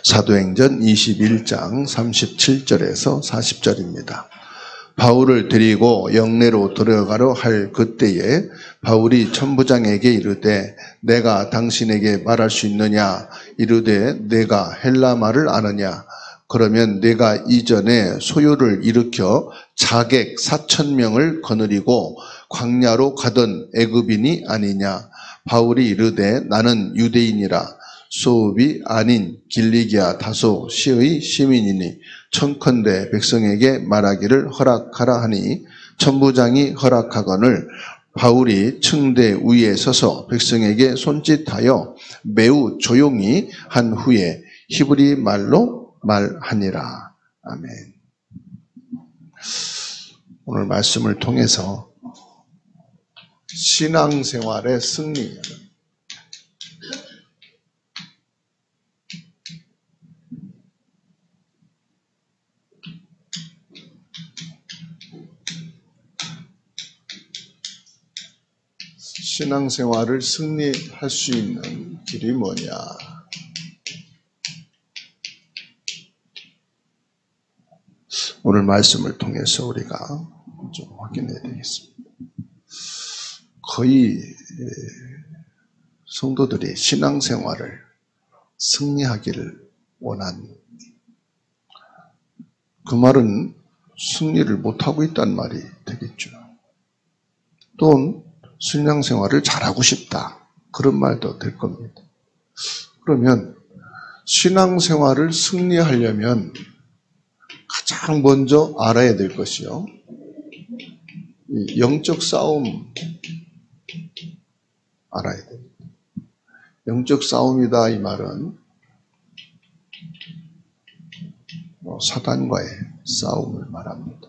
사도행전 21장 37절에서 40절입니다. 바울을 데리고 영내로 들어가려 할 그때에 바울이 천부장에게 이르되 내가 당신에게 말할 수 있느냐? 이르되 내가 헬라 말을 아느냐? 그러면 내가 이전에 소요를 일으켜 자객 4,000명을 거느리고 광야로 가던 애굽인이 아니냐? 바울이 이르되 나는 유대인이라 소읍이 아닌 길리기아 다소 시의 시민이니 청컨대 백성에게 말하기를 허락하라 하니 천부장이 허락하거늘 바울이 층대 위에 서서 백성에게 손짓하여 매우 조용히 한 후에 히브리 말로 말하니라. 아멘. 오늘 말씀을 통해서 신앙생활의 승리, 신앙생활을 승리할 수 있는 길이 뭐냐? 오늘 말씀을 통해서 우리가 좀 확인해야 되겠습니다. 거의 성도들이 신앙생활을 승리하기를 원한, 그 말은 승리를 못하고 있다는 말이 되겠죠. 또는 신앙생활을 잘하고 싶다, 그런 말도 될 겁니다. 그러면 신앙생활을 승리하려면 가장 먼저 알아야 될 것이요, 이 영적 싸움 알아야 됩니다. 영적 싸움이다, 이 말은 사단과의 싸움을 말합니다.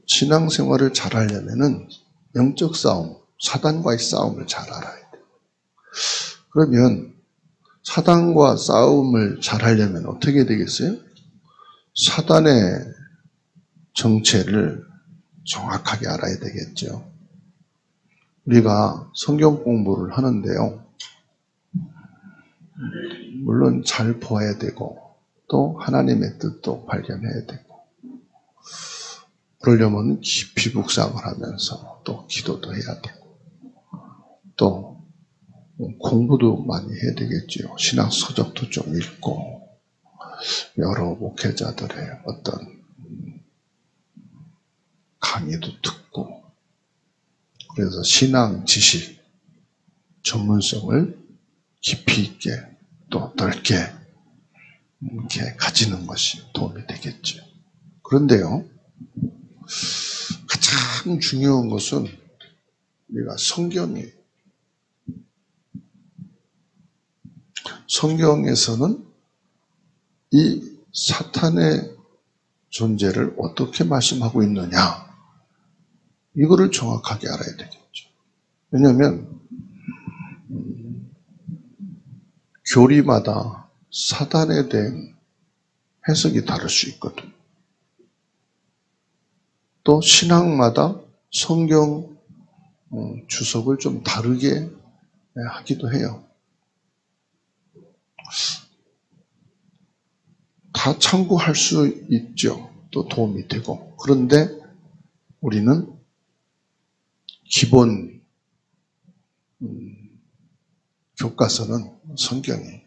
신앙생활을 잘하려면 영적 싸움, 사단과의 싸움을 잘 알아야 돼요. 그러면 사단과 싸움을 잘하려면 어떻게 되겠어요? 사단의 정체를 정확하게 알아야 되겠죠. 우리가 성경 공부를 하는데요, 물론 잘 보아야 되고 또 하나님의 뜻도 발견해야 되고, 그러려면 깊이 묵상을 하면서 또 기도도 해야 되고 또 공부도 많이 해야 되겠지요. 신학 서적도 좀 읽고 여러 목회자들의 어떤 강의도 듣고, 그래서 신앙 지식 전문성을 깊이 있게 또 넓게 이렇게 가지는 것이 도움이 되겠죠. 그런데요, 가장 중요한 것은 우리가 성경이에요. 성경에서는 이 사탄의 존재를 어떻게 말씀하고 있느냐, 이거를 정확하게 알아야 되겠죠. 왜냐하면 교리마다 사단에 대한 해석이 다를 수 있거든요. 또 신학마다 성경 주석을 좀 다르게 하기도 해요. 다 참고할 수 있죠. 또 도움이 되고. 그런데 우리는 기본 교과서는 성경이,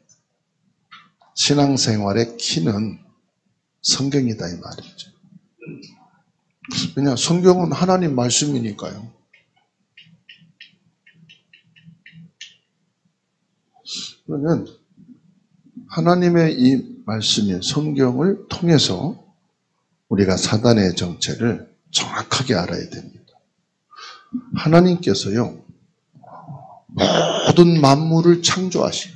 신앙생활의 키는 성경이다, 이 말이죠. 왜냐, 성경은 하나님 말씀이니까요. 그러면 하나님의 이 말씀인 성경을 통해서 우리가 사단의 정체를 정확하게 알아야 됩니다. 하나님께서요, 모든 만물을 창조하신,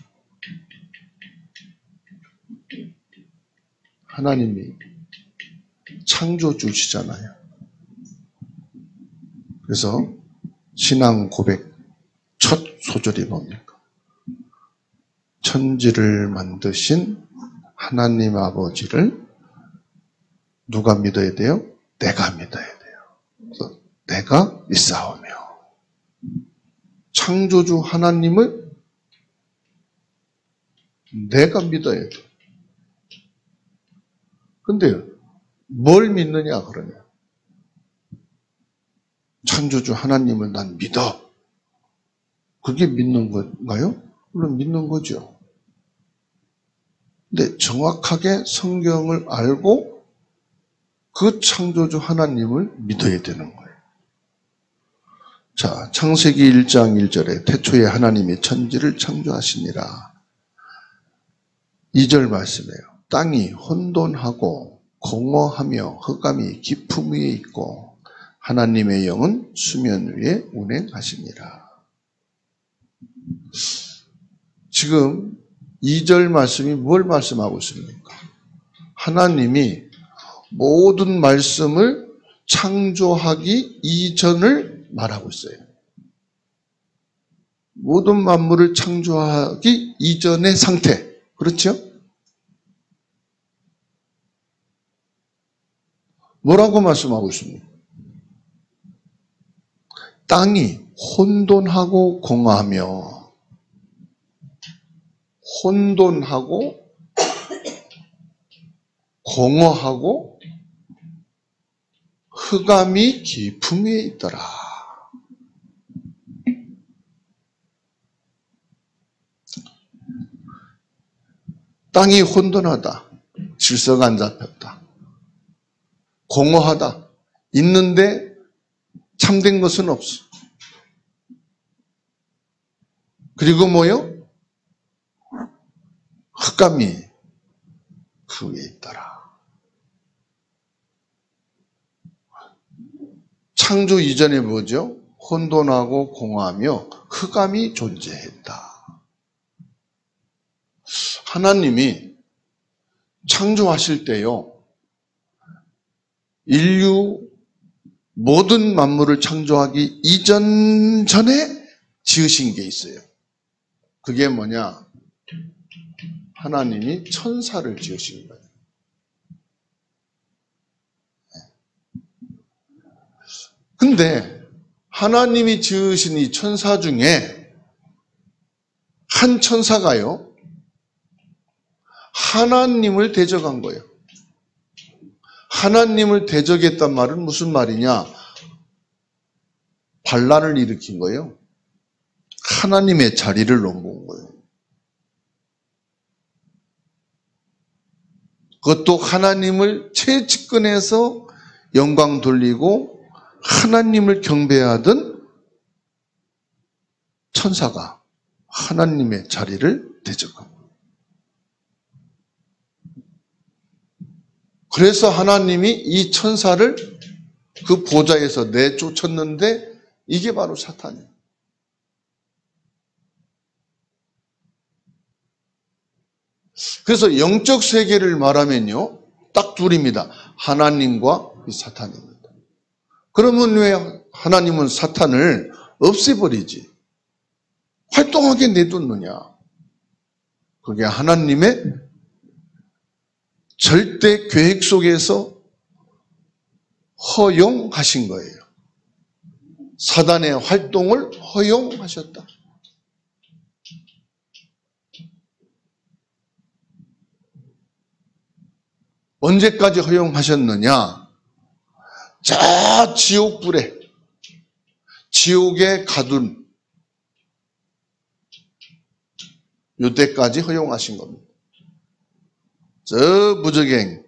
하나님이 창조주시잖아요. 그래서 신앙 고백 첫 소절이 뭡니까? 천지를 만드신 하나님 아버지를 누가 믿어야 돼요? 내가 믿어야 돼요. 그래서 내가 믿사오며, 창조주 하나님을 내가 믿어야 돼. 근데 뭘 믿느냐 그러냐. 창조주 하나님을 난 믿어. 그게 믿는 건가요? 물론 믿는 거죠. 근데 정확하게 성경을 알고 그 창조주 하나님을 믿어야 되는 거예요. 자, 창세기 1장 1절에 태초에 하나님이 천지를 창조하시니라. 2절 말씀이에요. 땅이 혼돈하고 공허하며 흑암이 깊음 위에 있고 하나님의 영은 수면 위에 운행하시니라. 지금 2절 말씀이 뭘 말씀하고 있습니까? 하나님이 모든 말씀을 창조하기 이전을 말하고 있어요. 모든 만물을 창조하기 이전의 상태. 그렇죠? 뭐라고 말씀하고 있습니까? 땅이 혼돈하고 공허하며 공허하고 흑암이 깊음 위에 있더라. 땅이 혼돈하다. 질서가 안 잡혔다. 공허하다. 있는데 참된 것은 없어. 그리고 뭐요? 흑암이 그 위에 있더라. 창조 이전에 뭐죠? 혼돈하고 공허하며 흑암이 존재했다. 하나님이 창조하실 때요, 인류 모든 만물을 창조하기 전에 지으신 게 있어요. 그게 뭐냐? 하나님이 천사를 지으신 거예요. 근데 하나님이 지으신 이 천사 중에 한 천사가요, 하나님을 대적한 거예요. 하나님을 대적했단 말은 무슨 말이냐? 반란을 일으킨 거예요. 하나님의 자리를 넘본 거예요. 그것도 하나님을 최측근에서 영광 돌리고 하나님을 경배하던 천사가 하나님의 자리를 대적한 거예요. 그래서 하나님이 이 천사를 그 보좌에서 내쫓았는데 이게 바로 사탄이에요. 그래서 영적 세계를 말하면요, 딱 둘입니다. 하나님과 사탄입니다. 그러면 왜 하나님은 사탄을 없애버리지? 활동하게 내뒀느냐? 그게 하나님의 절대 계획 속에서 허용하신 거예요. 사단의 활동을 허용하셨다. 언제까지 허용하셨느냐? 저 지옥불에, 지옥에 가둔 이때까지 허용하신 겁니다. 저 무적행,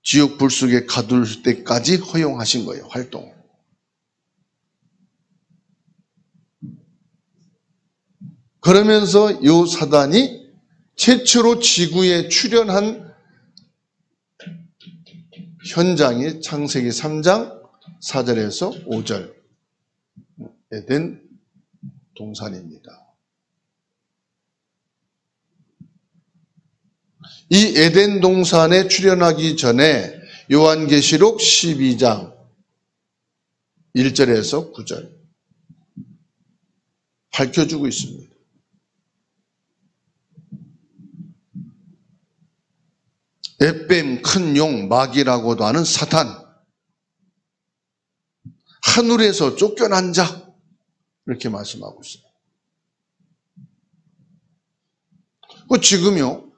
지옥불 속에 가둘 때까지 허용하신 거예요, 활동. 그러면서 이 사단이 최초로 지구에 출현한 현장이 창세기 3장 4절에서 5절 에덴 동산입니다. 이 에덴 동산에 출현하기 전에 요한계시록 12장 1절에서 9절 밝혀주고 있습니다. 햇뱀, 큰 용, 마귀라고도 하는 사탄, 하늘에서 쫓겨난 자, 이렇게 말씀하고 있어요. 지금요,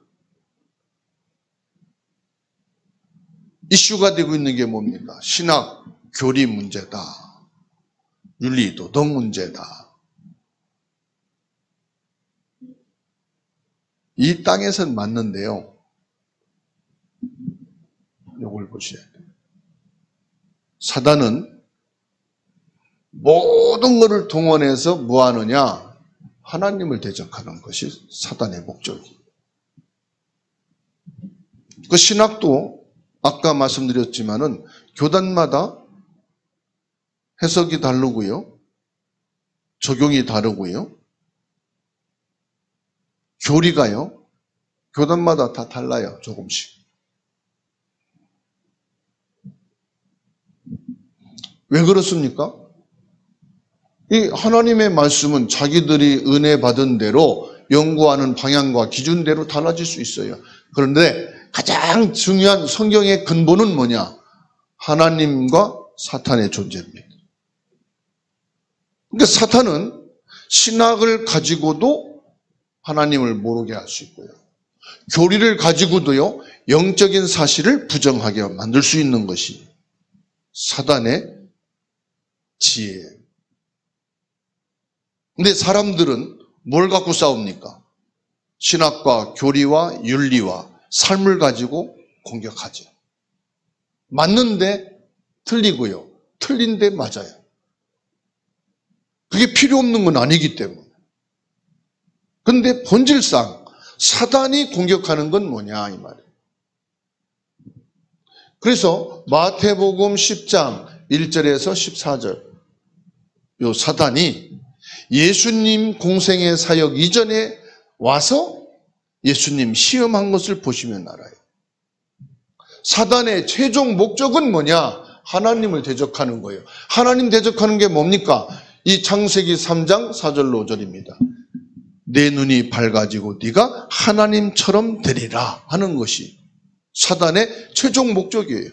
이슈가 되고 있는 게 뭡니까? 신학, 교리 문제다. 윤리, 도덕 문제다. 이 땅에선 맞는데요. 이걸 보셔야 돼요. 사단은 모든 것을 동원해서 뭐 하느냐? 하나님을 대적하는 것이 사단의 목적이에요. 그 신학도 아까 말씀드렸지만은 교단마다 해석이 다르고요. 적용이 다르고요. 교리가요. 교단마다 다 달라요. 조금씩. 왜 그렇습니까? 이 하나님의 말씀은 자기들이 은혜 받은 대로 연구하는 방향과 기준대로 달라질 수 있어요. 그런데 가장 중요한 성경의 근본은 뭐냐? 하나님과 사탄의 존재입니다. 그러니까 사탄은 신학을 가지고도 하나님을 모르게 할 수 있고요. 교리를 가지고도요, 영적인 사실을 부정하게 만들 수 있는 것이 사단의 지혜예요. 근데 사람들은 뭘 갖고 싸웁니까? 신학과 교리와 윤리와 삶을 가지고 공격하죠. 맞는데 틀리고요. 틀린데 맞아요. 그게 필요 없는 건 아니기 때문에. 근데 본질상 사단이 공격하는 건 뭐냐 이 말이에요. 그래서 마태복음 10장 1절에서 14절 요 사단이 예수님 공생의 사역 이전에 와서 예수님 시험한 것을 보시면 알아요. 사단의 최종 목적은 뭐냐? 하나님을 대적하는 거예요. 하나님 대적하는 게 뭡니까? 이 창세기 3장 4절로 5절입니다. 내 눈이 밝아지고 네가 하나님처럼 되리라 하는 것이 사단의 최종 목적이에요.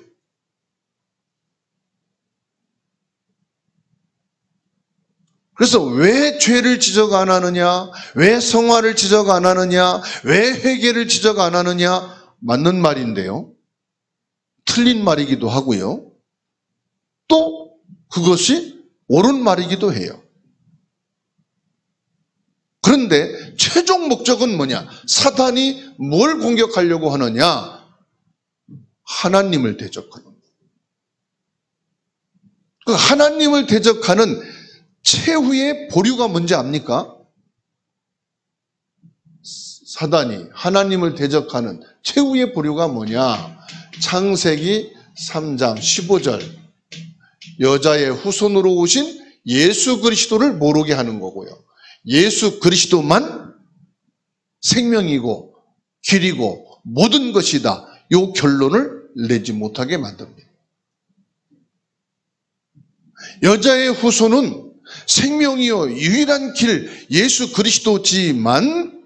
그래서 왜 죄를 지적 안 하느냐? 왜 성화를 지적 안 하느냐? 왜 회개를 지적 안 하느냐? 맞는 말인데요. 틀린 말이기도 하고요. 또 그것이 옳은 말이기도 해요. 그런데 최종 목적은 뭐냐? 사단이 뭘 공격하려고 하느냐? 하나님을 대적하는 거예요. 그 하나님을 대적하는 최후의 보류가 뭔지 압니까? 사단이 하나님을 대적하는 최후의 보류가 뭐냐? 창세기 3장 15절 여자의 후손으로 오신 예수 그리스도를 모르게 하는 거고요. 예수 그리스도만 생명이고 길이고 모든 것이다. 이 결론을 내지 못하게 만듭니다. 여자의 후손은 생명이요 유일한 길 예수 그리스도지만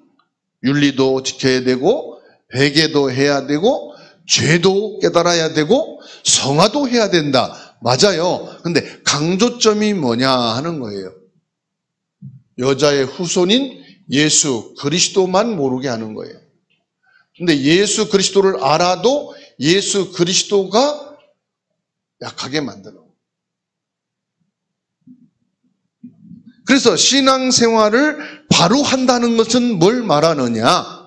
윤리도 지켜야 되고 회개도 해야 되고 죄도 깨달아야 되고 성화도 해야 된다. 맞아요. 근데 강조점이 뭐냐 하는 거예요. 여자의 후손인 예수 그리스도만 모르게 하는 거예요. 근데 예수 그리스도를 알아도 예수 그리스도가 약하게 만들어. 그래서 신앙생활을 바로 한다는 것은 뭘 말하느냐?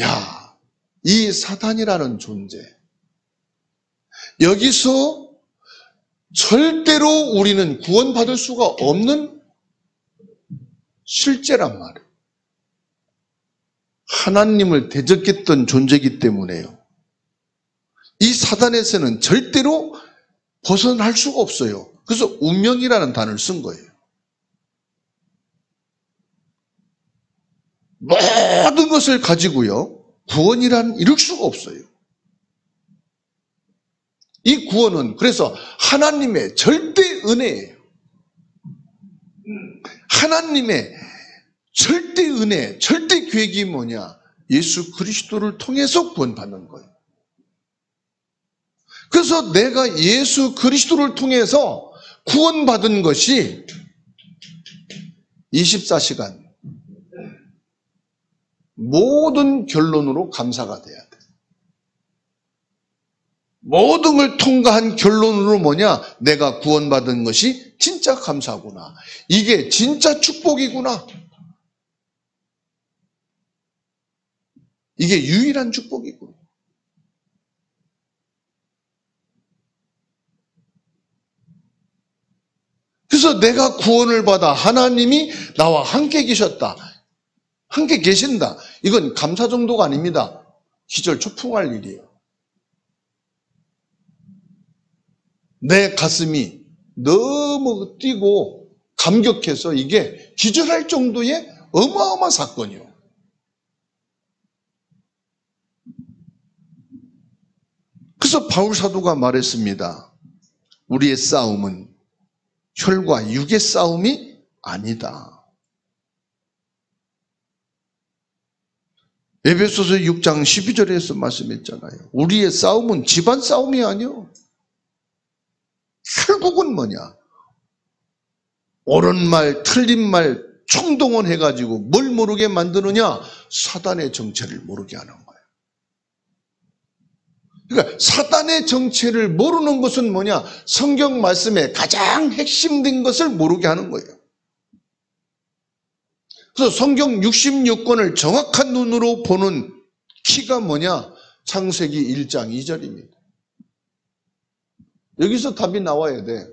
야, 이 사단이라는 존재. 여기서 절대로 우리는 구원받을 수가 없는 실제란 말이에요. 하나님을 대적했던 존재이기 때문에요. 이 사단에서는 절대로 벗어날 수가 없어요. 그래서 운명이라는 단어를 쓴 거예요. 모든 것을 가지고요, 구원이란 이룰 수가 없어요. 이 구원은 그래서 하나님의 절대 은혜예요. 하나님의 절대 은혜, 절대 계획이 뭐냐? 예수 그리스도를 통해서 구원받는 거예요. 그래서 내가 예수 그리스도를 통해서 구원받은 것이 24시간 모든 결론으로 감사가 돼야 돼. 모든 걸 통과한 결론으로 뭐냐? 내가 구원받은 것이 진짜 감사구나. 이게 진짜 축복이구나. 이게 유일한 축복이구나. 그래서 내가 구원을 받아 하나님이 나와 함께 계셨다. 함께 계신다. 이건 감사 정도가 아닙니다. 기절초풍할 일이에요. 내 가슴이 너무 뛰고 감격해서 이게 기절할 정도의 어마어마한 사건이요. 그래서 바울 사도가 말했습니다. 우리의 싸움은 혈과 육의 싸움이 아니다. 에베소서 6장 12절에서 말씀했잖아요. 우리의 싸움은 집안 싸움이 아니요. 결국은 뭐냐? 옳은 말, 틀린 말 총동원해가지고 뭘 모르게 만드느냐? 사단의 정체를 모르게 하는 거예요. 그러니까 사단의 정체를 모르는 것은 뭐냐? 성경 말씀의 가장 핵심된 것을 모르게 하는 거예요. 그래서 성경 66권을 정확한 눈으로 보는 키가 뭐냐? 창세기 1장 2절입니다. 여기서 답이 나와야 돼.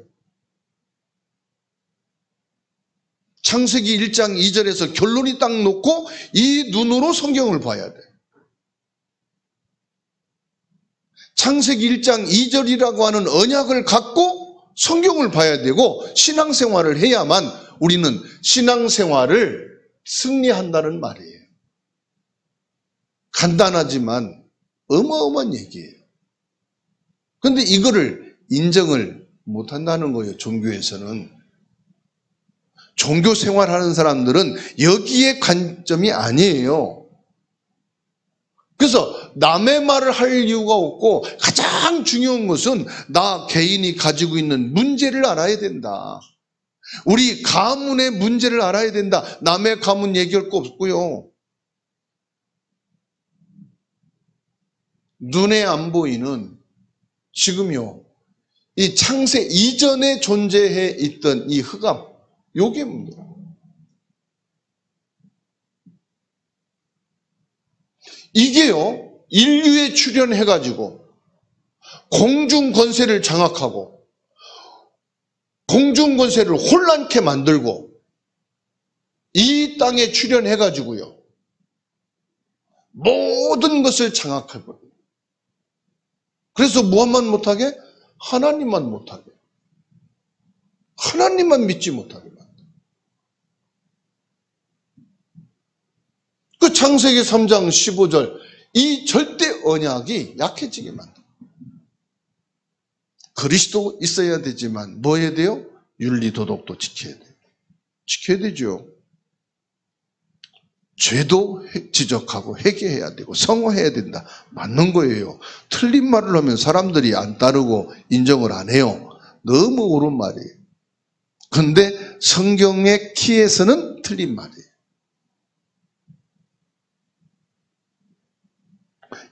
창세기 1장 2절에서 결론이 딱 놓고 이 눈으로 성경을 봐야 돼. 창세기 1장 2절이라고 하는 언약을 갖고 성경을 봐야 되고 신앙생활을 해야만 우리는 신앙생활을 승리한다는 말이에요. 간단하지만 어마어마한 얘기예요. 그런데 이거를 인정을 못한다는 거예요. 종교에서는. 종교 생활하는 사람들은 여기에 관점이 아니에요. 그래서 남의 말을 할 이유가 없고 가장 중요한 것은 나 개인이 가지고 있는 문제를 알아야 된다. 우리 가문의 문제를 알아야 된다. 남의 가문 얘기할 거 없고요. 눈에 안 보이는 지금요. 이 창세 이전에 존재해 있던 이 흑암, 요게 문제야. 이게요, 인류에 출현해가지고 공중 권세를 장악하고 공중 권세를 혼란케 만들고 이 땅에 출현해가지고요, 모든 것을 장악해버려요. 그래서 무엇만 못하게? 하나님만 못하게. 하나님만 믿지 못하게 만들어요. 그 창세기 3장 15절 이 절대 언약이 약해지게 만들어요. 그리스도 있어야 되지만 뭐 해야 돼요? 윤리 도덕도 지켜야 돼요. 지켜야 되죠. 죄도 지적하고 회개해야 되고 성화해야 된다. 맞는 거예요. 틀린 말을 하면 사람들이 안 따르고 인정을 안 해요. 너무 옳은 말이에요. 그런데 성경의 키에서는 틀린 말이에요.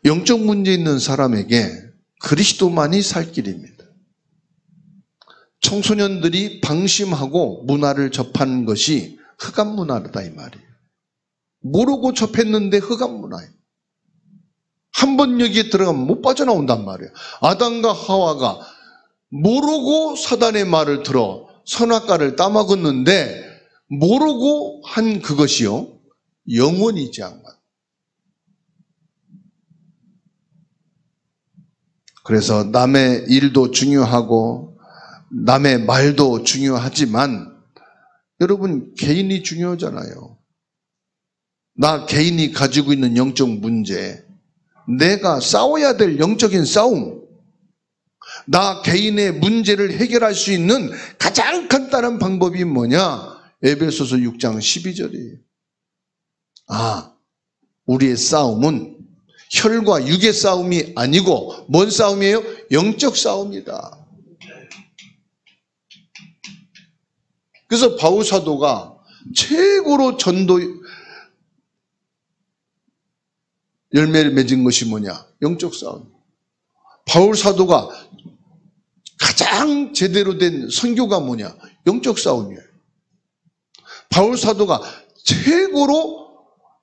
영적 문제 있는 사람에게 그리스도만이 살 길입니다. 청소년들이 방심하고 문화를 접한 것이 흑암 문화다 이 말이에요. 모르고 접했는데 흑암 문화예요. 한 번 여기에 들어가면 못 빠져나온단 말이에요. 아담과 하와가 모르고 사단의 말을 들어 선악과를 따먹었는데 모르고 한 그것이요, 영원히 지한 것. 그래서 남의 일도 중요하고 남의 말도 중요하지만 여러분 개인이 중요하잖아요. 나 개인이 가지고 있는 영적 문제, 내가 싸워야 될 영적인 싸움, 나 개인의 문제를 해결할 수 있는 가장 간단한 방법이 뭐냐? 에베소서 6장 12절이에요. 아, 우리의 싸움은 혈과 육의 싸움이 아니고 뭔 싸움이에요? 영적 싸움이다. 그래서 바울 사도가 최고로 전도 열매를 맺은 것이 뭐냐? 영적 싸움. 바울 사도가 가장 제대로 된 선교가 뭐냐? 영적 싸움이에요. 바울 사도가 최고로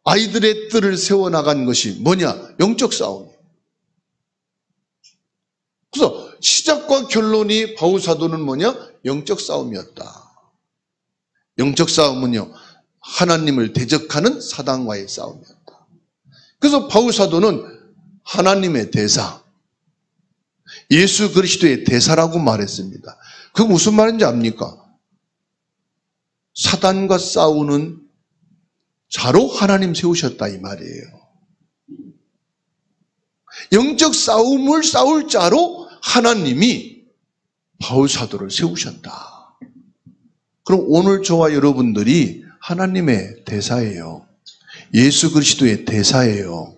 아이들의 뜰을 세워나간 것이 뭐냐? 영적 싸움이에요. 그래서 시작과 결론이 바울 사도는 뭐냐? 영적 싸움이었다. 영적 싸움은요, 하나님을 대적하는 사단과의 싸움이었다. 그래서 바울 사도는 하나님의 대사, 예수 그리스도의 대사라고 말했습니다. 그게 무슨 말인지 압니까? 사단과 싸우는 자로 하나님 세우셨다 이 말이에요. 영적 싸움을 싸울 자로 하나님이 바울 사도를 세우셨다. 그럼 오늘 저와 여러분들이 하나님의 대사예요. 예수 그리스도의 대사예요.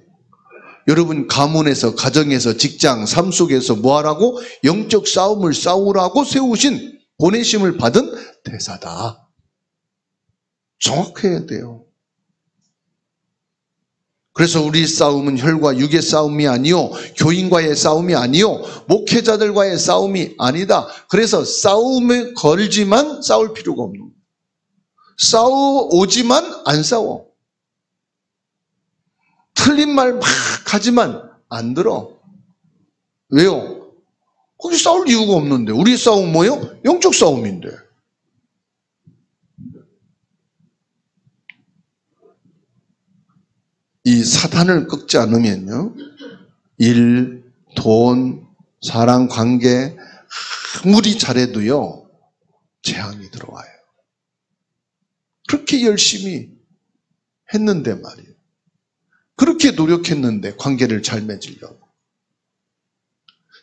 여러분 가문에서, 가정에서, 직장, 삶 속에서 뭐하라고? 영적 싸움을 싸우라고 세우신, 보내심을 받은 대사다. 정확해야 돼요. 그래서 우리 싸움은 혈과 육의 싸움이 아니요, 교인과의 싸움이 아니요, 목회자들과의 싸움이 아니다. 그래서 싸움에 걸지만 싸울 필요가 없는 거예요. 싸워오지만 안 싸워. 틀린 말 막 하지만 안 들어. 왜요? 거기 싸울 이유가 없는데. 우리 싸움 뭐예요? 영적 싸움인데. 이 사탄을 꺾지 않으면요, 일, 돈, 사랑, 관계 아무리 잘해도요 재앙이 들어와요. 그렇게 열심히 했는데 말이에요. 그렇게 노력했는데 관계를 잘 맺으려고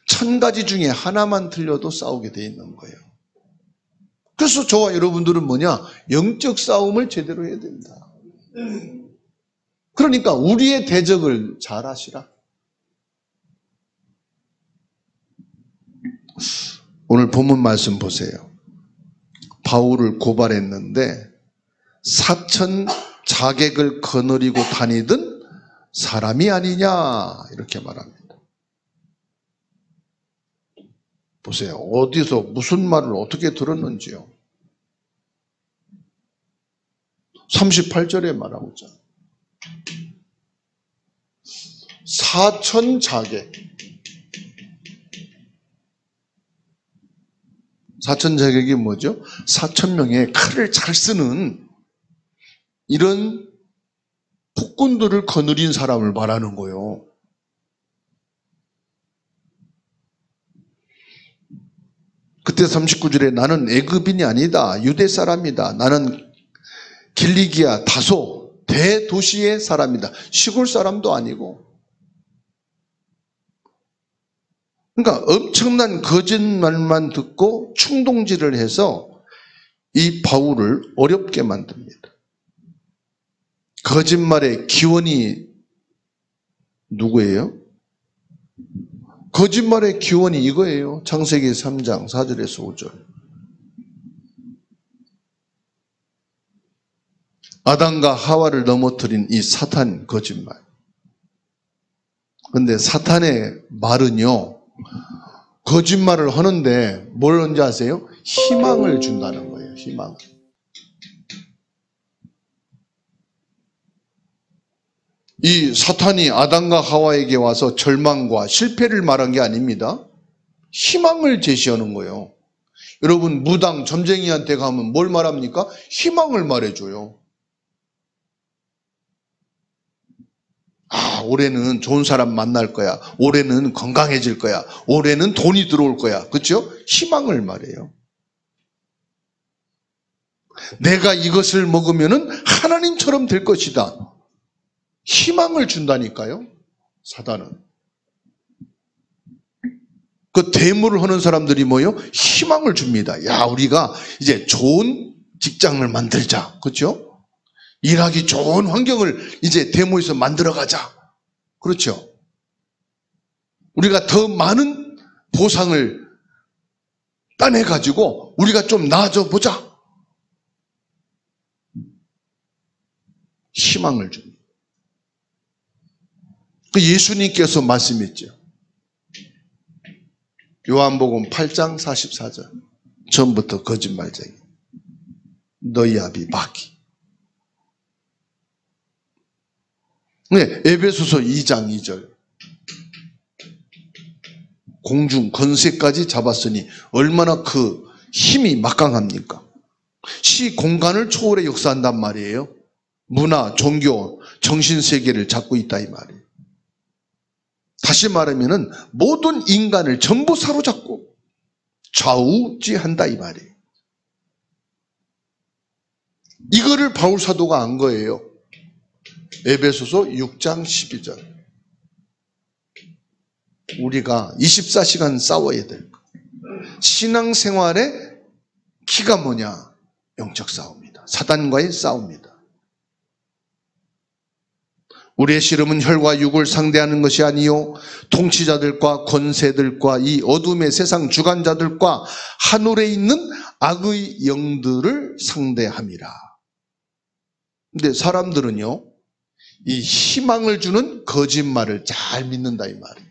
1000가지 중에 하나만 틀려도 싸우게 돼 있는 거예요. 그래서 저와 여러분들은 뭐냐? 영적 싸움을 제대로 해야 된다. 그러니까 우리의 대적을 잘 하시라. 오늘 본문 말씀 보세요. 바울을 고발했는데 4000 자객을 거느리고 다니던 사람이 아니냐 이렇게 말합니다. 보세요. 어디서 무슨 말을 어떻게 들었는지요. 38절에 말하고 있잖아요. 4000 자객. 4000 자객이 뭐죠? 4000명의 칼을 잘 쓰는 이런 폭군들을 거느린 사람을 말하는 거예요. 그때 39절에 나는 애굽인이 아니다. 유대 사람이다. 나는 길리기아 다소 대도시의 사람이다. 시골 사람도 아니고. 그러니까 엄청난 거짓말만 듣고 충동질을 해서 이 바울을 어렵게 만듭니다. 거짓말의 기원이 누구예요? 거짓말의 기원이 이거예요. 창세기 3장 4절에서 5절. 아담과 하와를 넘어뜨린 이 사탄 거짓말. 그런데 사탄의 말은요, 거짓말을 하는데 뭘 언제 아세요? 희망을 준다는 거예요. 희망을. 이 사탄이 아담과 하와에게 와서 절망과 실패를 말한 게 아닙니다. 희망을 제시하는 거예요. 여러분 무당 점쟁이한테 가면 뭘 말합니까? 희망을 말해줘요. 아, 올해는 좋은 사람 만날 거야. 올해는 건강해질 거야. 올해는 돈이 들어올 거야. 그렇죠? 희망을 말해요. 내가 이것을 먹으면은 하나님처럼 될 것이다. 희망을 준다니까요. 사단은. 그 대물을 하는 사람들이 뭐예요? 희망을 줍니다. 야, 우리가 이제 좋은 직장을 만들자. 그렇죠? 일하기 좋은 환경을 이제 대모에서 만들어가자. 그렇죠? 우리가 더 많은 보상을 따내가지고 우리가 좀 나아져 보자. 희망을 줍니다. 그 예수님께서 말씀했죠. 요한복음 8장 44절. 처음부터 거짓말쟁이. 너희 아비 마귀. 네, 에베소서 2장 2절. 공중 권세까지 잡았으니 얼마나 그 힘이 막강합니까? 시 공간을 초월해 역사한단 말이에요. 문화, 종교, 정신세계를 잡고 있다 이 말이에요. 다시 말하면은 모든 인간을 전부 사로잡고 좌우지한다 이 말이에요. 이거를 바울 사도가 안 거예요. 에베소서 6장 12절. 우리가 24시간 싸워야 될 것. 신앙생활의 키가 뭐냐? 영적 싸움이다. 사단과의 싸움이다. 우리의 씨름은 혈과 육을 상대하는 것이 아니요 통치자들과 권세들과 이 어둠의 세상 주관자들과 하늘에 있는 악의 영들을 상대함이라. 근데 사람들은요, 이 희망을 주는 거짓말을 잘 믿는다 이 말이에요.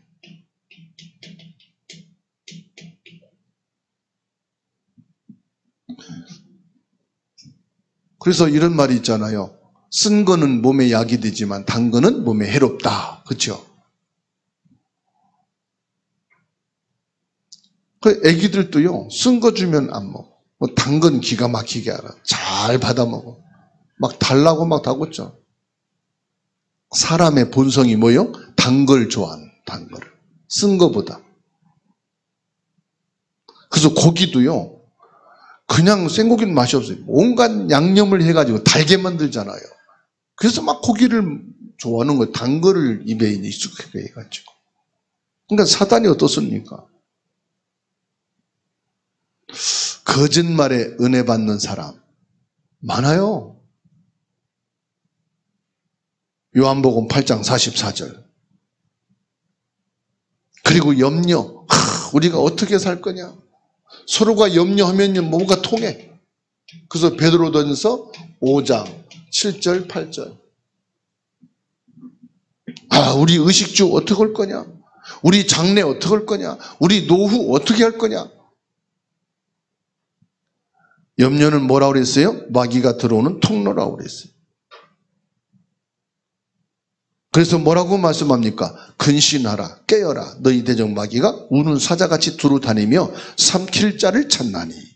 그래서 이런 말이 있잖아요. 쓴 거는 몸에 약이 되지만 단 거는 몸에 해롭다. 그렇죠? 그 애기들도요, 쓴 거 주면 안 먹어. 뭐 단 건 기가 막히게 알아. 잘 받아 먹어. 막 달라고 막 다궜죠. 사람의 본성이 뭐요? 단 걸 좋아하는, 단 거를. 쓴 거보다. 그래서 고기도요, 그냥 생고기는 맛이 없어요. 온갖 양념을 해가지고 달게 만들잖아요. 그래서 막 고기를 좋아하는 거예요. 단 거를 입에 익숙하게 해가지고. 그러니까 사단이 어떻습니까? 거짓말에 은혜 받는 사람 많아요. 요한복음 8장 44절. 그리고 염려. 우리가 어떻게 살 거냐? 서로가 염려하면 뭔가 통해. 그래서 베드로전서 5장 7절 8절. 우리 의식주 어떻게 할 거냐? 우리 장래 어떻게 할 거냐? 우리 노후 어떻게 할 거냐? 염려는 뭐라고 그랬어요? 마귀가 들어오는 통로라고 그랬어요. 그래서 뭐라고 말씀합니까? 근신하라, 깨어라. 너희 대적 마귀가 우는 사자같이 두루 다니며 삼킬 자를 찾나니.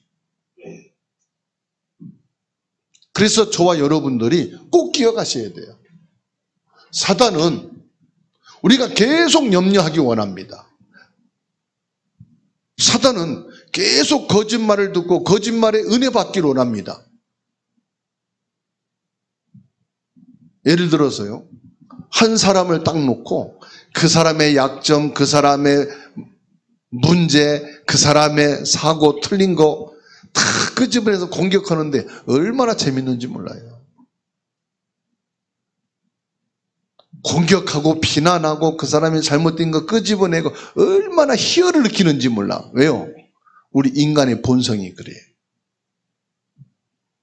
그래서 저와 여러분들이 꼭 기억하셔야 돼요. 사단은 우리가 계속 염려하기 원합니다. 사단은 계속 거짓말을 듣고 거짓말에 은혜 받기를 원합니다. 예를 들어서요, 한 사람을 딱 놓고 그 사람의 약점, 그 사람의 문제, 그 사람의 사고, 틀린 거 다 끄집어내서 공격하는데 얼마나 재밌는지 몰라요. 공격하고 비난하고 그 사람이 잘못된 거 끄집어내고 얼마나 희열을 느끼는지 몰라. 왜요? 우리 인간의 본성이 그래요.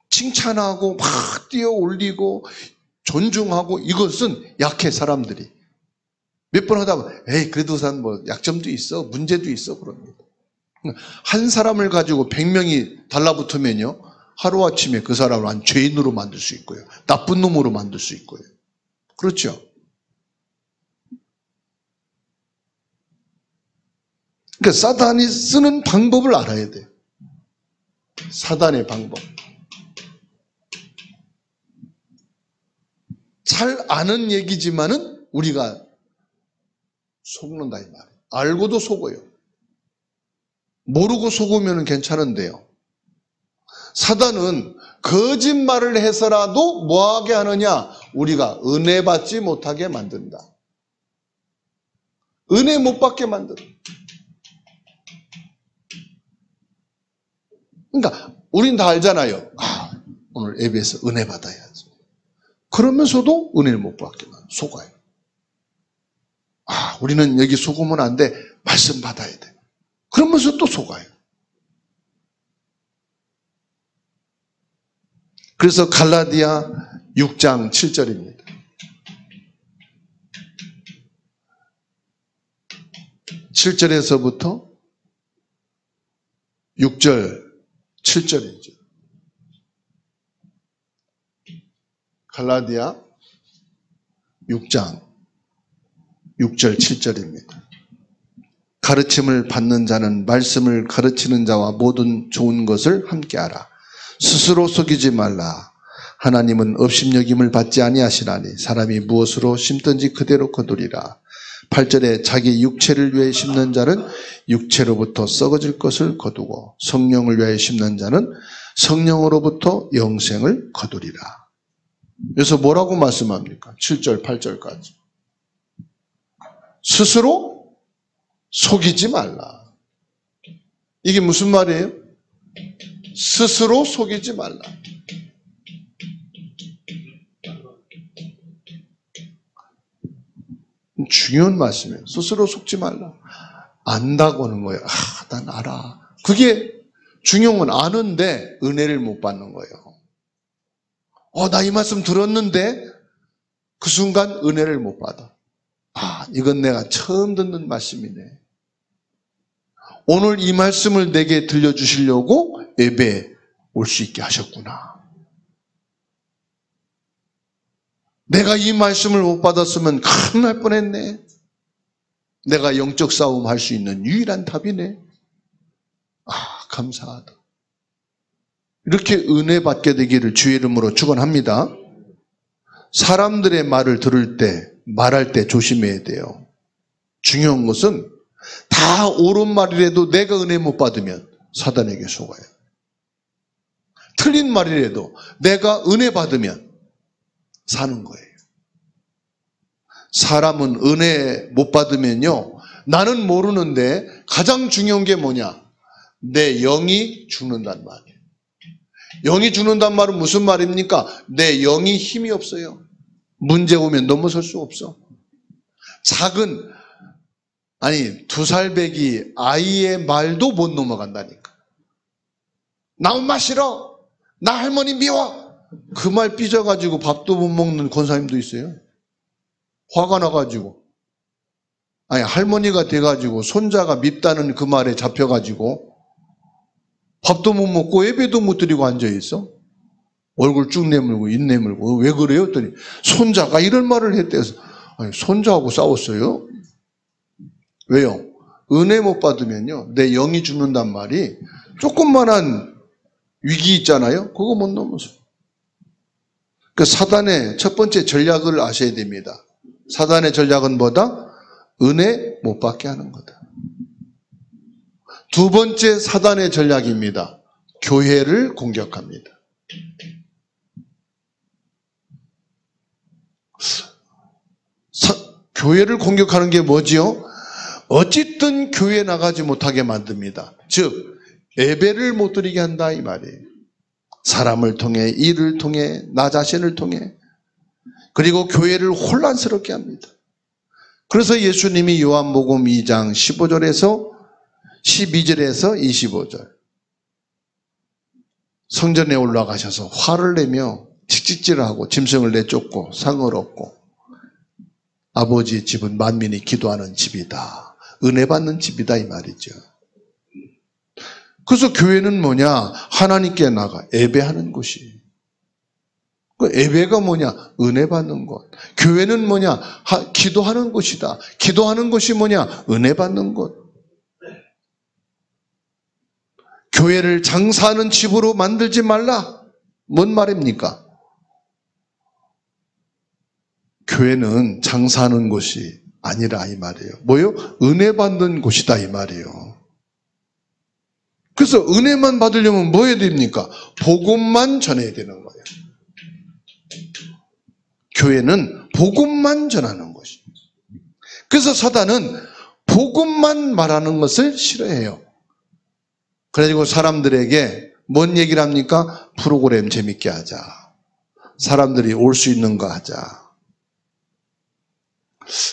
칭찬하고 막 뛰어 올리고 존중하고, 이것은 약해 사람들이. 몇 번 하다 보면 에이 그래도 뭐 약점도 있어, 문제도 있어 그럽니다. 한 사람을 가지고 100명이 달라붙으면요, 하루아침에 그 사람을 한 죄인으로 만들 수 있고요, 나쁜 놈으로 만들 수 있고요. 그렇죠? 그러니까 사단이 쓰는 방법을 알아야 돼요. 사단의 방법. 잘 아는 얘기지만은 우리가 속는다 이 말이에요. 알고도 속어요. 모르고 속으면 괜찮은데요, 사단은 거짓말을 해서라도 뭐하게 하느냐? 우리가 은혜 받지 못하게 만든다. 은혜 못 받게 만든다. 그러니까 우린 다 알잖아요. 오늘 예배에서 은혜 받아야지. 그러면서도 은혜를 못 받게 만든다. 속아요. 우리는 여기 속으면 안 돼. 말씀 받아야 돼. 그러면서 또 속아요. 그래서 갈라디아 6장 7절입니다. 7절에서부터 6절, 7절이죠. 갈라디아 6장 6절, 7절입니다. 가르침을 받는 자는 말씀을 가르치는 자와 모든 좋은 것을 함께하라. 스스로 속이지 말라. 하나님은 업신여김을 받지 아니하시나니 사람이 무엇으로 심든지 그대로 거두리라. 8절에 자기 육체를 위해 심는 자는 육체로부터 썩어질 것을 거두고 성령을 위해 심는 자는 성령으로부터 영생을 거두리라. 그래서 뭐라고 말씀합니까? 7절, 8절까지. 스스로 속이지 말라. 이게 무슨 말이에요? 스스로 속이지 말라. 중요한 말씀이에요. 스스로 속지 말라. 안다고 하는 거예요. 난 알아. 그게 중요한 건 아는데 은혜를 못 받는 거예요. 나 이 말씀 들었는데 그 순간 은혜를 못 받아. 이건 내가 처음 듣는 말씀이네. 오늘 이 말씀을 내게 들려주시려고 예배에 올 수 있게 하셨구나. 내가 이 말씀을 못 받았으면 큰일 날 뻔했네. 내가 영적 싸움 할 수 있는 유일한 답이네. 감사하다. 이렇게 은혜 받게 되기를 주의 이름으로 축원합니다. 사람들의 말을 들을 때, 말할 때 조심해야 돼요. 중요한 것은 다 옳은 말이라도 내가 은혜 못 받으면 사단에게 속아요. 틀린 말이라도 내가 은혜 받으면 사는 거예요. 사람은 은혜 못 받으면요, 나는 모르는데 가장 중요한 게 뭐냐? 내 영이 죽는단 말이에요. 영이 죽는단 말은 무슨 말입니까? 내 영이 힘이 없어요. 문제 오면 넘어설 수 없어. 작은, 2살배기 아이의 말도 못 넘어간다니까. 나 엄마 싫어. 나 할머니 미워. 그 말 삐져가지고 밥도 못 먹는 권사님도 있어요. 화가 나가지고. 할머니가 돼가지고 손자가 밉다는 그 말에 잡혀가지고 밥도 못 먹고 예배도 못 드리고 앉아있어. 얼굴 쭉 내밀고 입 내밀고. 왜 그래요? 했더니 손자가 이런 말을 했대서. 손자하고 싸웠어요? 왜요? 은혜 못 받으면요, 내 영이 죽는단 말이 조금만한 위기 있잖아요? 그거 못 넘어서. 그 사단의 첫 번째 전략을 아셔야 됩니다. 사단의 전략은 뭐다? 은혜 못 받게 하는 거다. 두 번째 사단의 전략입니다. 교회를 공격합니다. 교회를 공격하는 게 뭐지요? 어쨌든 교회에 나가지 못하게 만듭니다. 즉 예배를 못 드리게 한다 이 말이에요. 사람을 통해, 일을 통해, 나 자신을 통해, 그리고 교회를 혼란스럽게 합니다. 그래서 예수님이 요한복음 2장 15절에서 12절에서 25절 성전에 올라가셔서 화를 내며 칙칙질하고 짐승을 내쫓고 상을 얻고 아버지의 집은 만민이 기도하는 집이다. 은혜 받는 집이다 이 말이죠. 그래서 교회는 뭐냐? 하나님께 나가 예배하는 곳이. 그 예배가 뭐냐? 은혜 받는 곳. 교회는 뭐냐? 기도하는 곳이다. 기도하는 곳이 뭐냐? 은혜 받는 곳. 교회를 장사하는 집으로 만들지 말라. 뭔 말입니까? 교회는 장사하는 곳이 아니라 이 말이에요. 뭐요? 은혜 받는 곳이다 이 말이에요. 그래서 은혜만 받으려면 뭐 해야 됩니까? 복음만 전해야 되는 거예요. 교회는 복음만 전하는 것이에요. 그래서 사단은 복음만 말하는 것을 싫어해요. 그래가지고 사람들에게 뭔 얘기를 합니까? 프로그램 재밌게 하자. 사람들이 올 수 있는 거 하자.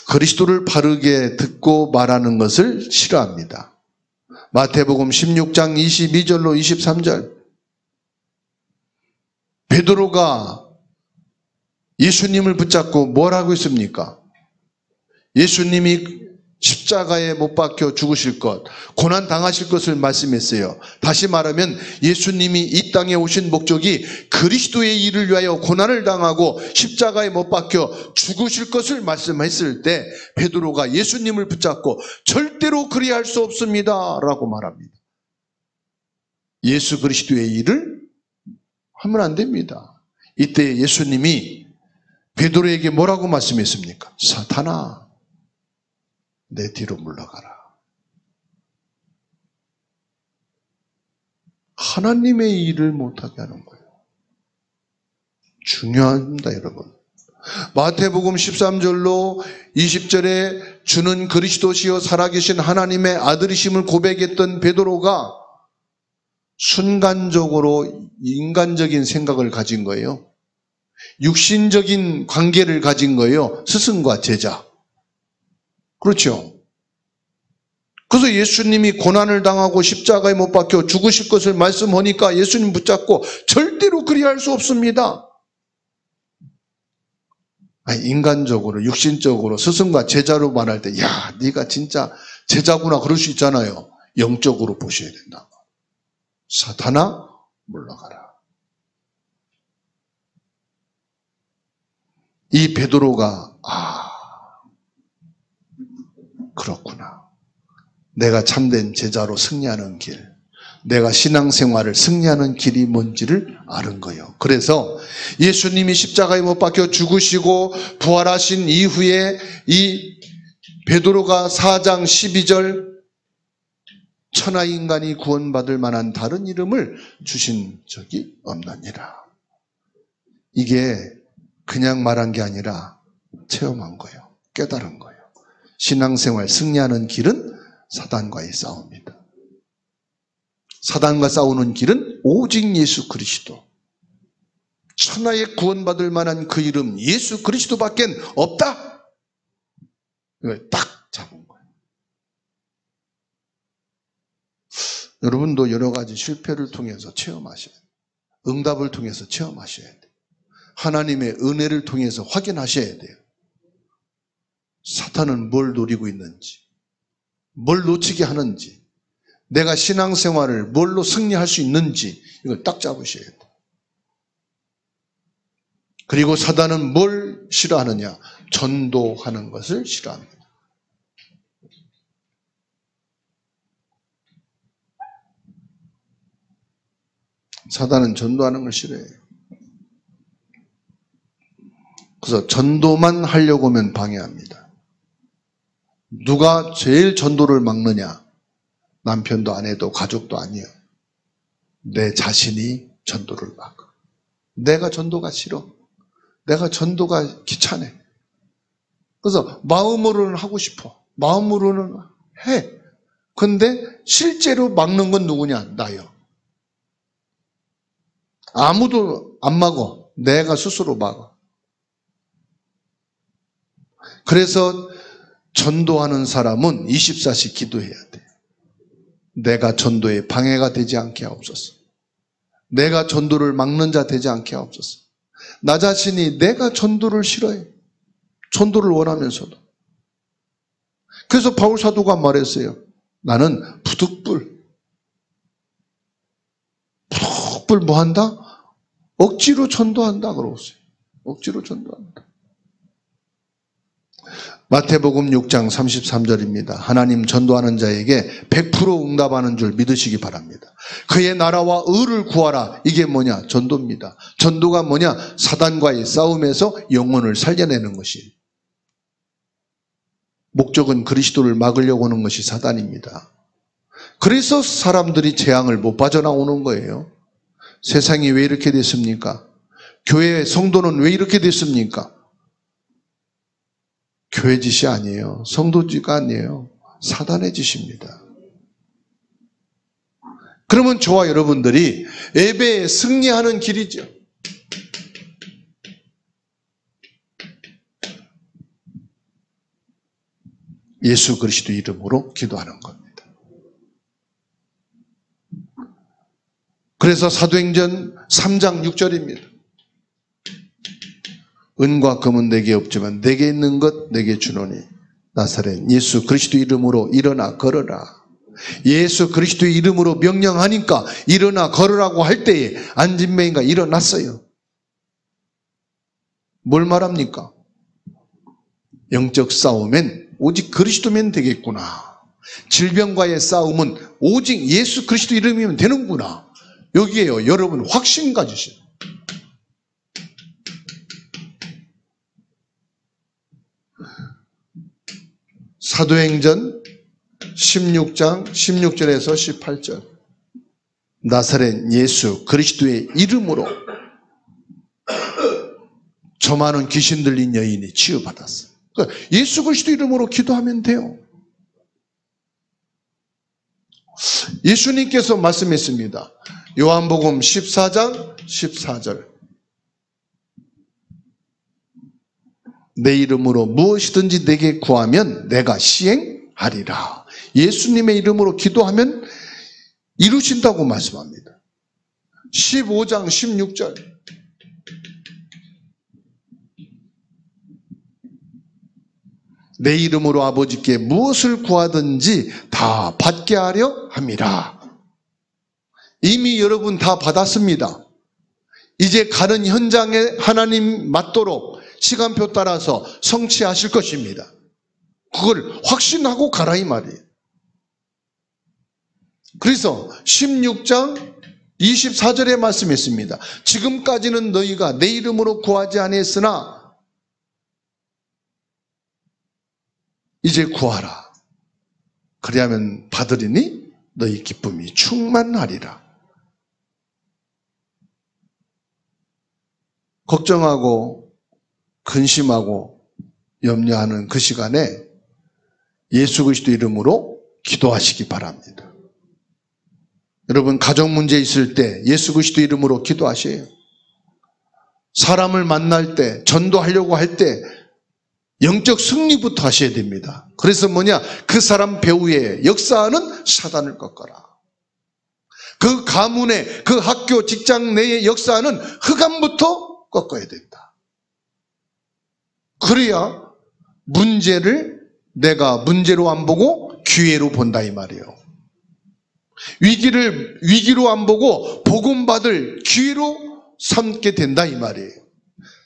그리스도를 바르게 듣고 말하는 것을 싫어합니다. 마태복음 16장 22절로 23절 베드로가 예수님을 붙잡고 뭘 하고 있습니까? 예수님이 십자가에 못 박혀 죽으실 것, 고난 당하실 것을 말씀했어요. 다시 말하면 예수님이 이 땅에 오신 목적이 그리스도의 일을 위하여 고난을 당하고 십자가에 못 박혀 죽으실 것을 말씀했을 때 베드로가 예수님을 붙잡고 절대로 그리할 수 없습니다 라고 말합니다. 예수 그리스도의 일을 하면 안 됩니다. 이때 예수님이 베드로에게 뭐라고 말씀했습니까? 사탄아, 내 뒤로 물러가라. 하나님의 일을 못하게 하는 거예요. 중요합니다, 여러분. 마태복음 13절로 20절에 주는 그리스도시요 살아계신 하나님의 아들이심을 고백했던 베드로가 순간적으로 인간적인 생각을 가진 거예요. 육신적인 관계를 가진 거예요. 스승과 제자. 그렇죠. 그래서 예수님이 고난을 당하고 십자가에 못 박혀 죽으실 것을 말씀하니까 예수님 붙잡고 절대로 그리할 수 없습니다. 아니, 인간적으로 육신적으로 스승과 제자로 말할 때 야, 네가 진짜 제자구나 그럴 수 있잖아요. 영적으로 보셔야 된다. 사탄아, 물러가라. 이 베드로가 그렇구나. 내가 참된 제자로 승리하는 길, 내가 신앙생활을 승리하는 길이 뭔지를 아는 거예요. 그래서 예수님이 십자가에 못 박혀 죽으시고 부활하신 이후에 이 베드로가 4장 12절 천하인간이 구원받을 만한 다른 이름을 주신 적이 없느니라. 이게 그냥 말한 게 아니라 체험한 거예요. 깨달은 거예요. 신앙생활 승리하는 길은 사단과의 싸움입니다. 사단과 싸우는 길은 오직 예수 그리스도. 천하에 구원받을 만한 그 이름 예수 그리스도밖에 없다. 이걸 딱 잡은 거예요. 여러분도 여러 가지 실패를 통해서 체험하셔야 돼요. 응답을 통해서 체험하셔야 돼요. 하나님의 은혜를 통해서 확인하셔야 돼요. 사탄은 뭘 노리고 있는지, 뭘 놓치게 하는지, 내가 신앙생활을 뭘로 승리할 수 있는지 이걸 딱 잡으셔야 돼요. 그리고 사단은 뭘 싫어하느냐? 전도하는 것을 싫어합니다. 사단은 전도하는 걸 싫어해요. 그래서 전도만 하려고 하면 방해합니다. 누가 제일 전도를 막느냐? 남편도 아내도 가족도 아니에요. 내 자신이 전도를 막아. 내가 전도가 싫어. 내가 전도가 귀찮아. 그래서 마음으로는 하고 싶어. 마음으로는 해. 근데 실제로 막는 건 누구냐? 나요. 아무도 안 막어. 내가 스스로 막아. 그래서 전도하는 사람은 24시 기도해야 돼. 내가 전도에 방해가 되지 않게 하옵소서. 내가 전도를 막는 자 되지 않게 하옵소서. 나 자신이 내가 전도를 싫어해. 전도를 원하면서도. 그래서 바울 사도가 말했어요. 나는 부득불 뭐 한다? 억지로 전도한다 그러고있어요. 억지로 전도한다. 마태복음 6장 33절입니다. 하나님 전도하는 자에게 100% 응답하는 줄 믿으시기 바랍니다. 그의 나라와 의를 구하라. 이게 뭐냐? 전도입니다. 전도가 뭐냐? 사단과의 싸움에서 영혼을 살려내는 것이. 목적은 그리스도를 막으려고 하는 것이 사단입니다. 그래서 사람들이 재앙을 못 빠져나오는 거예요. 세상이 왜 이렇게 됐습니까? 교회 성도는 왜 이렇게 됐습니까? 교회 짓이 아니에요. 성도 짓가 아니에요. 사단의 짓입니다. 그러면 저와 여러분들이 예배에 승리하는 길이죠. 예수 그리스도 이름으로 기도하는 겁니다. 그래서 사도행전 3장 6절입니다. 은과 금은 내게 없지만 내게 있는 것 내게 주노니 나사렛 예수 그리스도 이름으로 일어나 걸어라. 예수 그리스도 이름으로 명령하니까 일어나 걸으라고 할 때에 안진뱅이가 일어났어요. 뭘 말합니까? 영적 싸움엔 오직 그리스도면 되겠구나. 질병과의 싸움은 오직 예수 그리스도 이름이면 되는구나. 여기에요. 여러분 확신 가지세요. 사도행전 16장 16절에서 18절. 나사렛 예수 그리스도의 이름으로 저 많은 귀신 들린 여인이 치유받았어요. 그러니까 예수 그리스도 이름으로 기도하면 돼요. 예수님께서 말씀했습니다. 요한복음 14장 14절. 내 이름으로 무엇이든지 내게 구하면 내가 시행하리라. 예수님의 이름으로 기도하면 이루신다고 말씀합니다. 15장 16절. 내 이름으로 아버지께 무엇을 구하든지 다 받게 하려 함이라. 이미 여러분 다 받았습니다. 이제 가는 현장에 하나님 맞도록 시간표 따라서 성취하실 것입니다. 그걸 확신하고 가라 이 말이에요. 그래서 16장 24절에 말씀했습니다. 지금까지는 너희가 내 이름으로 구하지 아니했으나 이제 구하라. 그리하면 받으리니 너희 기쁨이 충만하리라. 걱정하고 근심하고 염려하는 그 시간에 예수 그리스도 이름으로 기도하시기 바랍니다. 여러분 가정 문제 있을 때 예수 그리스도 이름으로 기도하세요. 사람을 만날 때 전도하려고 할 때 영적 승리부터 하셔야 됩니다. 그래서 뭐냐? 그 사람 배후에 역사하는 사단을 꺾어라. 그 가문의 그 학교 직장 내에 역사하는 흑암부터 꺾어야 된다. 그래야 문제를 내가 문제로 안 보고 기회로 본다 이 말이에요. 위기로 안 보고 복음 받을 기회로 삼게 된다 이 말이에요.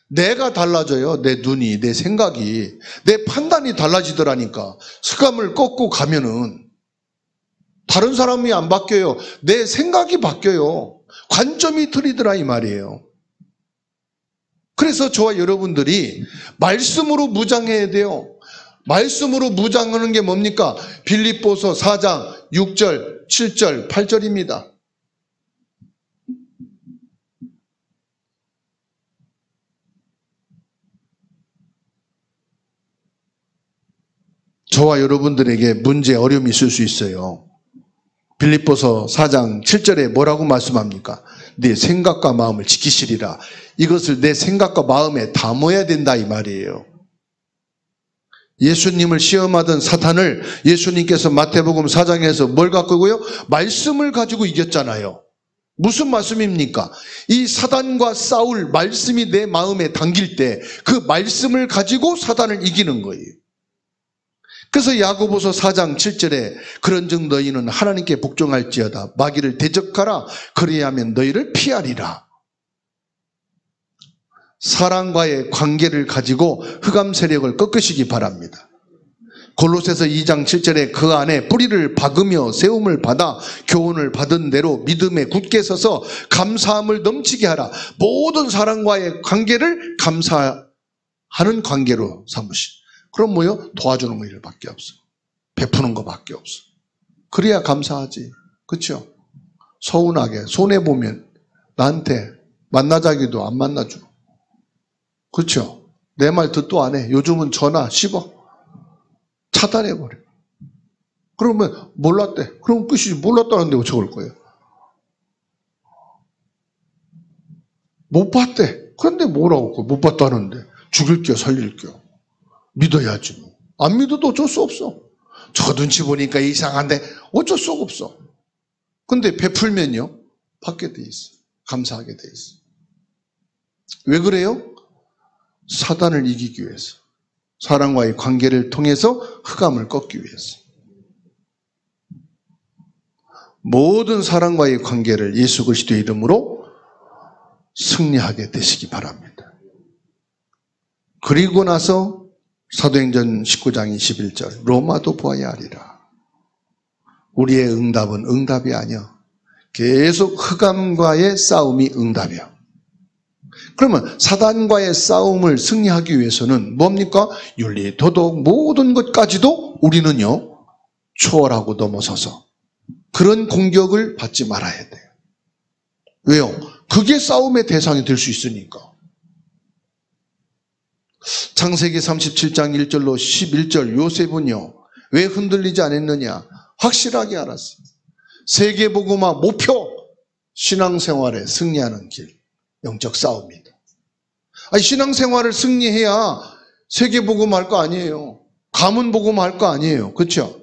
내가 달라져요. 내 눈이, 내 생각이, 내 판단이 달라지더라니까. 흑암을 꺾고 가면은 다른 사람이 안 바뀌어요. 내 생각이 바뀌어요. 관점이 틀리더라 이 말이에요. 그래서 저와 여러분들이 말씀으로 무장해야 돼요. 말씀으로 무장하는 게 뭡니까? 빌립보서 4장 6절, 7절, 8절입니다. 저와 여러분들에게 문제, 어려움이 있을 수 있어요. 빌립보서 4장 7절에 뭐라고 말씀합니까? 네 생각과 마음을 지키시리라. 이것을 내 생각과 마음에 담아야 된다 이 말이에요. 예수님을 시험하던 사탄을 예수님께서 마태복음 4장에서 뭘 갖고요? 말씀을 가지고 이겼잖아요. 무슨 말씀입니까? 이 사단과 싸울 말씀이 내 마음에 담길 때 그 말씀을 가지고 사단을 이기는 거예요. 그래서 야고보서 4장 7절에 그런즉 너희는 하나님께 복종할지어다. 마귀를 대적하라. 그리하면 너희를 피하리라. 사랑과의 관계를 가지고 흑암 세력을 꺾으시기 바랍니다. 골로새서 2장 7절에 그 안에 뿌리를 박으며 세움을 받아 교훈을 받은 대로 믿음에 굳게 서서 감사함을 넘치게 하라. 모든 사랑과의 관계를 감사하는 관계로 삼으시. 그럼 뭐요? 도와주는 거 일밖에 없어. 베푸는 거밖에 없어. 그래야 감사하지. 그렇죠? 서운하게 손해보면 나한테 만나자기도 안 만나줘. 그렇죠? 내 말 듣도 안 해. 요즘은 전화 씹어. 차단해버려. 그러면 몰랐대. 그럼 끝이지. 몰랐다는데 어쩌고 거예요? 못 봤대. 그런데 뭐라고 못 봤다는데. 죽일게요 살릴게요. 믿어야지. 안 믿어도 어쩔 수 없어. 저 눈치 보니까 이상한데 어쩔 수가 없어. 근데 베풀면요 받게 돼 있어. 감사하게 돼 있어. 왜 그래요? 사단을 이기기 위해서. 사람과의 관계를 통해서 흑암을 꺾기 위해서. 모든 사람과의 관계를 예수 그리스도의 이름으로 승리하게 되시기 바랍니다. 그리고 나서 사도행전 19장 21절 로마도 보아야 하리라. 우리의 응답은 응답이 아니야. 계속 흑암과의 싸움이 응답이야. 그러면 사단과의 싸움을 승리하기 위해서는 뭡니까? 윤리, 도덕 모든 것까지도 우리는요 초월하고 넘어서서 그런 공격을 받지 말아야 돼요. 왜요? 그게 싸움의 대상이 될 수 있으니까. 창세기 37장 1절로 11절 요셉은요 왜 흔들리지 않았느냐? 확실하게 알았어요. 세계복음화 목표 신앙생활에 승리하는 길, 영적 싸움이다. 아니, 신앙생활을 승리해야 세계복음화 할 거 아니에요. 가문복음화 할 거 아니에요. 그렇죠?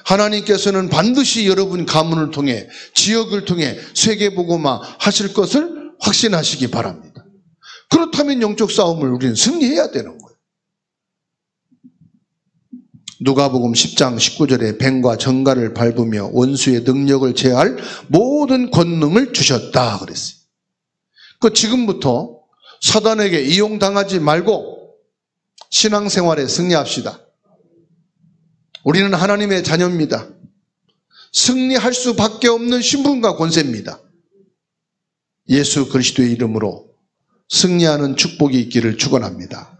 하나님께서는 반드시 여러분 가문을 통해 지역을 통해 세계복음화 하실 것을 확신하시기 바랍니다. 그렇다면 영적 싸움을 우리는 승리해야 되는 거예요. 누가복음 10장 19절에 뱀과 정갈을 밟으며 원수의 능력을 제할 모든 권능을 주셨다 그랬어요. 지금부터 사단에게 이용당하지 말고 신앙생활에 승리합시다. 우리는 하나님의 자녀입니다. 승리할 수밖에 없는 신분과 권세입니다. 예수 그리스도의 이름으로 승리하는 축복이 있기를 축원합니다.